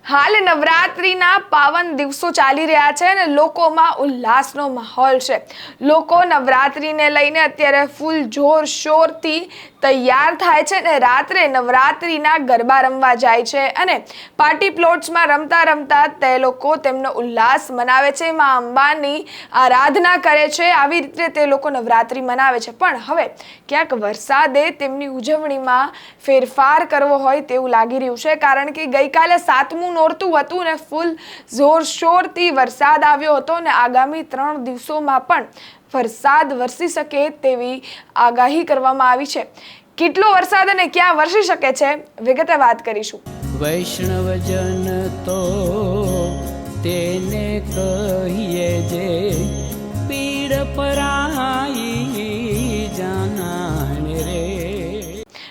હાલ નવરાત્રીના પાવન દિવસો ચાલી રહ્યા છે અને લોકોમાં ઉલ્લાસનો માહોલ છે. લોકો નવરાત્રીને લઈને અત્યારે ફૂલ જોર શોરથી તૈયાર થાય છે અને રાત્રે નવરાત્રીના ગરબા રમવા જાય છે અને પાર્ટી પ્લોટ્સમાં રમતા રમતા તે લોકો તેમનો ઉલ્લાસ મનાવે છે, માં અંબાની આરાધના કરે છે. આવી રીતે તે લોકો નવરાત્રી મનાવે છે. પણ હવે ક્યાંક વરસાદે તેમની ઉજવણીમાં ફેરફાર કરવો હોય તેવું લાગી રહ્યું છે, કારણ કે ગઈકાલે 7મું નોરતું હતું ને ફૂલ જોરશોરથી વરસાદ આવ્યો હતો અને આગામી 3 દિવસોમાં પણ વરસાદ વરસી શકે તેવી આગાહી કરવામાં આવી છે. કેટલો વરસાદ અને ક્યાં વરસી શકે છે વિગતે વાત કરીશું. વૈષ્ણવજન તો તેને કહીએ જે પીડ પરાઈ જાનાને રે.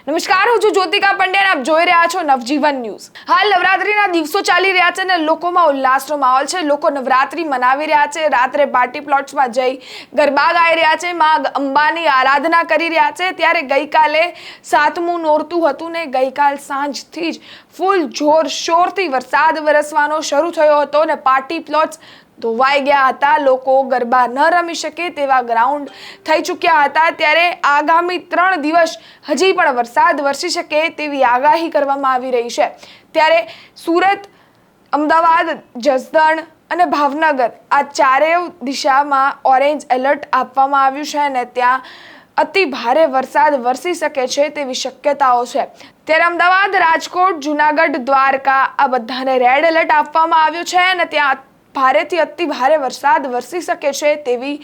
નમસ્કાર, હું છું જ્યોતિકા પંડ્યા અને આપ જોઈ રહ્યા છો નવજીવન ન્યૂઝ. હાલ નવરાત્રીના દિવસો ચાલી રહ્યા છે અને લોકોમાં ઉલ્લાસનો માહોલ છે. લોકો નવરાત્રી મનાવી રહ્યા છે, રાત્રે પાર્ટી પ્લોટ્સમાં જઈ ગરબા ગાઈ રહ્યા છે, માં અંબાની આરાધના કરી રહ્યા છે. ત્યારે ગઈકાલે 7મું નોરતું હતું ને ગઈકાલ સાંજથી જ ફૂલ જોરશોરથી વરસાદ વરસવાનો શરૂ થયો હતો અને પાર્ટી પ્લોટ્સ ધોવાઈ ગયા હતા. લોકો ગરબા ન રમી શકે તેવા ગ્રાઉન્ડ થઈ ચૂક્યા હતા. ત્યારે આગામી 3 દિવસ હજી પણ વરસાદ વરસી શકે તેવી આગાહી કરવામાં આવી રહી છે. ત્યારે સુરત, અમદાવાદ, જસદણ અને ભાવનગર આ ચારેય દિશામાં ઓરેન્જ એલર્ટ આપવામાં આવ્યું છે અને ત્યાં અતિ ભારે વરસાદ વરસી શકે છે તેવી શક્યતાઓ છે. ત્યારે અમદાવાદ, રાજકોટ, જુનાગઢ, દ્વારકા આ બધાને રેડ એલર્ટ આપવામાં આવ્યું છે અને ત્યાં ભારેથી અતિ ભારે વરસાદ વરસી શકે છે તેવી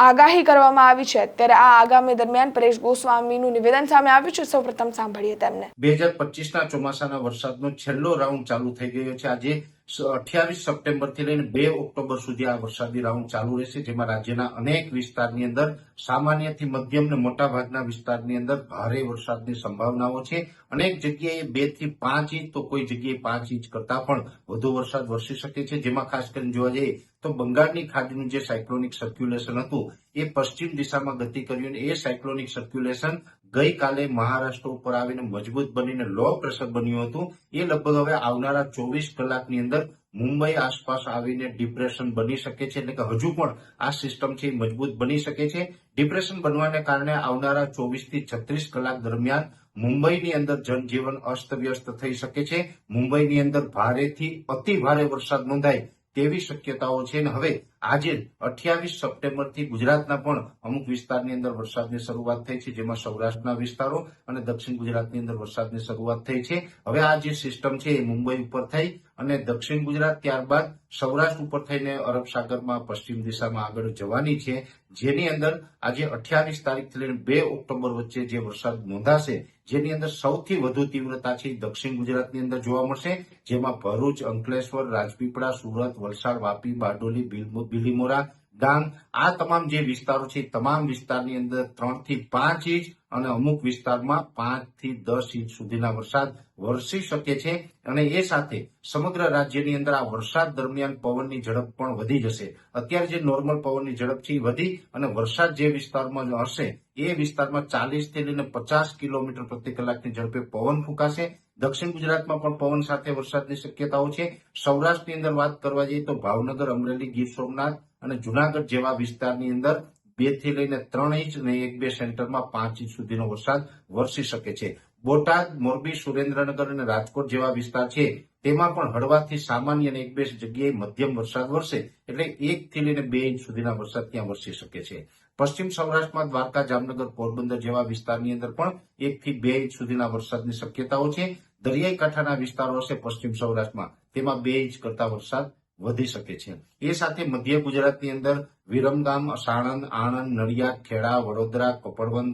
આગાહી કરવામાં આવી છે. ત્યારે આ આગામી દરમિયાન પરેશ ગોસ્વામીનું નિવેદન સામે આવ્યું છે. સૌપ્રથમ સાંભળીએ તેમને. 2025ના ચોમાસાના વરસાદનો છેલ્લો રાઉન્ડ ચાલુ થઈ ગયો છે. આજે 28 સપ્ટેમ્બર થી લઈને 2 ઓક્ટોબર સુધી આ વરસાદી રાઉન્ડ ચાલુ રહેશે, જેમાં રાજ્યના અનેક વિસ્તારની અંદર સામાન્યથી મધ્યમ ને મોટા ભાગના વિસ્તારની અંદર ભારે વરસાદની સંભાવનાઓ છે. અનેક જગ્યાએ 2 થી 5 ઇંચ તો કોઈ જગ્યાએ 5 ઇંચ કરતા પણ વધુ વરસાદ વરસી શકે છે. જેમાં ખાસ કરીને જોવા જઈએ તો બંગાળની ખાડીનું જે સાયક્લોનિક સર્ક્યુલેશન હતું એ પશ્ચિમ દિશામાં ગતિ કર્યું અને એ સાયક્લોનિક સર્ક્યુલેશન ગઈકાલે મહારાષ્ટ્ર ઉપર આવીને મજબૂત બનીને લો પ્રેશર બન્યું હતું. એ લગભગ હવે આવનારા 24 કલાકની અંદર મુંબઈ આસપાસ આવીને ડિપ્રેશન બની શકે છે. એટલે કે હજુ પણ આ સિસ્ટમ છે મજબૂત બની શકે છે. ડિપ્રેશન બનવાને કારણે આવનારા 24 થી 36 કલાક દરમિયાન મુંબઈની અંદર જનજીવન અસ્તવ્યસ્ત થઈ શકે છે. મુંબઈની અંદર ભારેથી અતિ ભારે વરસાદ નોંધાય તેવી શક્યતાઓ છે. અને હવે આજે 28 સપ્ટેમ્બરથી ગુજરાતના પણ અમુક વિસ્તારની અંદર વરસાદની શરૂઆત થઈ છે, જેમાં સૌરાષ્ટ્રના વિસ્તારો અને દક્ષિણ ગુજરાતની અંદર વરસાદની શરૂઆત થઈ છે. હવે આ જે સિસ્ટમ છે એ મુંબઈ ઉપર થઈ અને દક્ષિણ ગુજરાત ત્યારબાદ સૌરાષ્ટ્ર ઉપર થઈને અરબ સાગરમાં પશ્ચિમ દિશામાં આગળ જવાની છે, જેની અંદર આજે 28 તારીખથી લઈને 2 ઓક્ટોબર વચ્ચે જે વરસાદ નોંધાશે, જેની અંદર સૌથી વધુ તીવ્રતા છે દક્ષિણ ગુજરાતની અંદર જોવા મળશે, જેમાં ભરૂચ, અંકલેશ્વર, રાજપીપળા, સુરત, વલસાડ, વાપી, બારડોલી, બિલીમોરા, ડાંગ આ તમામ જે વિસ્તારો છે તમામ વિસ્તારની અંદર 3 થી 5 ઇંચ અને અમુક વિસ્તારમાં 5 થી 10 ઇંચ સુધીના વરસાદ વરસી શકે છે. અને એ સાથે સમગ્ર રાજ્યની અંદર આ વરસાદ દરમિયાન પવનની ઝડપ પણ વધી જશે. અત્યારે જે નોર્મલ પવનની ઝડપ છે એ વધી અને વરસાદ જે વિસ્તારમાં હશે એ વિસ્તારમાં 40 થી લઈને 50 કિલોમીટર પ્રતિ કલાકની ઝડપે પવન ફૂંકાશે. દક્ષિણ ગુજરાતમાં પણ પવન સાથે વરસાદની શક્યતાઓ છે. સૌરાષ્ટ્રની અંદર વાત કરવા જઈએ તો ભાવનગર, અમરેલી, ગીર સોમનાથ અને જુનાગઢ જેવા વિસ્તારની અંદર 2 થી લઈને 3 ઇંચ અને 1-2 સેન્ટરમાં 5 ઇંચ સુધીનો વરસાદ વરસી શકે છે. બોટાદ, મોરબી, સુરેન્દ્રનગર અને રાજકોટ જેવા વિસ્તાર છે તેમાં પણ હળવાથી સામાન્ય અને 1-2 જગ્યાએ મધ્યમ વરસાદ વરસે, એટલે 1 થી લઈને 2 ઇંચ સુધીના વરસાદ ત્યાં વરસી શકે છે. પશ્ચિમ સૌરાષ્ટ્રમાં દ્વારકા, જામનગર, પોરબંદર જેવા વિસ્તારની અંદર પણ 1 થી 2 ઇંચ સુધીના વરસાદની શક્યતાઓ છે. દરિયાઈ કાંઠાના વિસ્તારો હશે પશ્ચિમ સૌરાષ્ટ્રમાં, તેમાં 2 ઇંચ કરતા વરસાદ વધી શકે છે. એ સાથે મધ્ય ગુજરાતની અંદર વિરમગામ, સાણંદ, આણંદ, નડિયાદ, ખેડા, વડોદરા, કપડવંજ,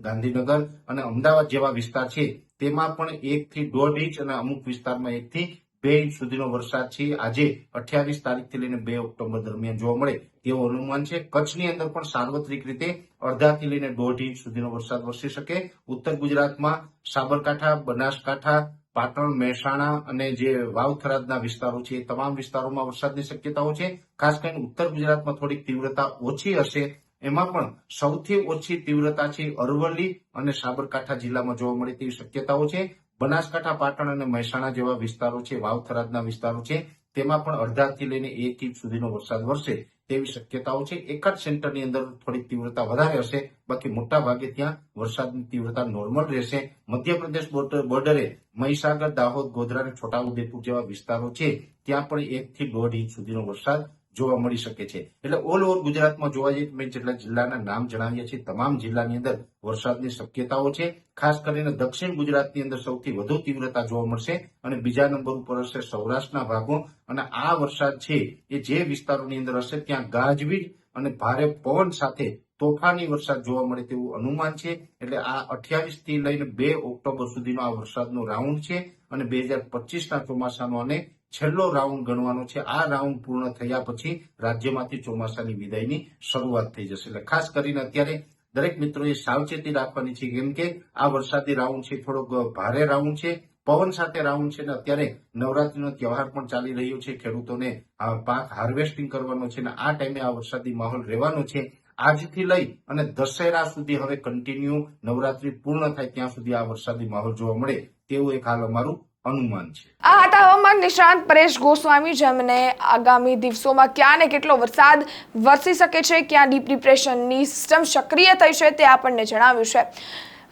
ગાંધીનગર અને અમદાવાદ જેવા વિસ્તાર છે તેમાં પણ 1 થી 1.5 ઇંચ અને અમુક વિસ્તારમાં 1 થી 2 ઇંચ સુધીનો વરસાદ છે આજે 28 તારીખથી લઈને 2 ઓક્ટોબર દરમિયાન જોવા મળે તેવું અનુમાન છે. કચ્છની અંદર પણ સાર્વત્રિક રીતે 1.5 થી લઈને 1.5 ઇંચ સુધીનો વરસાદ વરસી શકે. ઉત્તર ગુજરાતમાં સાબરકાંઠા, બનાસકાંઠા, પાટણ, મહેસાણા અને જે વાવ-થરાદના વિસ્તારો છે એ તમામ વિસ્તારોમાં વરસાદની શક્યતાઓ છે. ખાસ કરીને ઉત્તર ગુજરાતમાં થોડીક તીવ્રતા ઓછી હશે. એમાં પણ સૌથી ઓછી તીવ્રતા છે અરવલ્લી અને સાબરકાંઠા જિલ્લામાં જોવા મળે તેવી શક્યતાઓ છે. બનાસકાંઠા, પાટણ અને મહેસાણા જેવા વિસ્તારો છે, વાવ થરાદના વિસ્તારો છે, તેમાં પણ અડધાથી લઈને 1 ઇંચ સુધીનો વરસાદ વરસે તેવી શક્યતાઓ છે. એક જ સેન્ટરની અંદર થોડીક તીવ્રતા વધારે હશે, બાકી મોટા ભાગે ત્યાં વરસાદની તીવ્રતા નોર્મલ રહેશે. મધ્યપ્રદેશ બોર્ડરે મહીસાગર, દાહોદ, ગોધરા અને છોટાઉદેપુર જેવા વિસ્તારો છે, ત્યાં પણ 1 થી 1.5 ઇંચ સુધીનો વરસાદ જોવા મળી શકે છે. એટલે ઓલ ઓવર ગુજરાતમાં જોવા જઈએ તો મેં જેટલા જિલ્લાના નામ જણાવ્યા છે, તમામ જિલ્લાની અંદર વરસાદની શક્યતાઓ છે. ખાસ કરીને દક્ષિણ ગુજરાતની અંદર સૌથી વધુ તીવ્રતા જોવા મળશે અને બીજા નંબર ઉપર હશે સૌરાષ્ટ્રના ભાગો. અને આ વરસાદ છે એ જે વિસ્તારોની અંદર હશે ત્યાં ગાજવીજ અને ભારે પવન સાથે તોફાની વરસાદ જોવા મળે તેવું અનુમાન છે. એટલે આ 28 થી લઈને 2 ઓક્ટોબર સુધીનો આ વરસાદનો રાઉન્ડ છે અને 2025ના ચોમાસાનો અને છેલ્લો રાઉન્ડ ગણવાનો છે. આ રાઉન્ડ પૂર્ણ થયા પછી રાજ્યમાંથી ચોમાસાની વિદાયની શરૂઆત થઈ જશે. એટલે ખાસ કરીને અત્યારે દરેક મિત્રોએ સાવચેતી રાખવાની છે, કેમ કે આ વરસાદી રાઉન્ડ છે થોડોક ભારે રાઉન્ડ છે, પવન સાથે રાઉન્ડ છે. ને અત્યારે નવરાત્રીનો તહેવાર પણ ચાલી રહ્યો છે, ખેડૂતોને પાક હાર્વેસ્ટિંગ કરવાનો છે અને આ ટાઈમે આ વરસાદી માહોલ રહેવાનો છે. આજથી લઈ અને દશેરા સુધી હવે કન્ટિન્યુ નવરાત્રી પૂર્ણ થાય ત્યાં સુધી આ વરસાદી માહોલ જોવા મળે તેવું એક હાલ અમારું અનુમાન છે. આ હતા હવામાન નિષ્ણાંત પરેશ ગોસ્વામી, જેમને આગામી દિવસોમાં ક્યાં ને કેટલો વરસાદ વરસી શકે છે, ક્યાં ડીપ ડિપ્રેશનની સિસ્ટમ સક્રિય થઈ છે તે આપણને જણાવ્યું છે.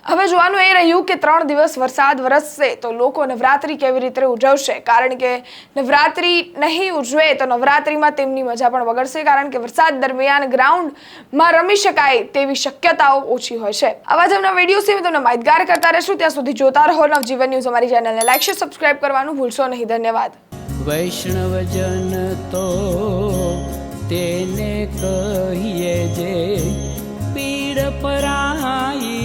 હવે જોવાનું એ રહ્યું કે 3 દિવસ વરસાદ વરસશે તો લોકો નવરાત્રી કેવી રીતે ઉજવશે, કારણ કે નવરાત્રી નહીં ઉજવે તો નવરાત્રીમાં તેમની મજા પણ બગડશે, કારણ કે વરસાદ દરમિયાન ગ્રાઉન્ડમાં રમી શકાય તેવી શક્યતાઓ ઓછી હોય છે. આવા જ નવા વિડીયોથી તમને માહિતગાર કરતા રહેશું. ત્યાં સુધી જોતા રહો નવજીવન ન્યૂઝ. અમારી ચેનલને લાઈક, શેર, સબસ્ક્રાઇબ કરવાનું ભૂલશો નહીં. ધન્યવાદ. વૈષ્ણવજન તો તેને કહીએ જે પીડ પરાઈ.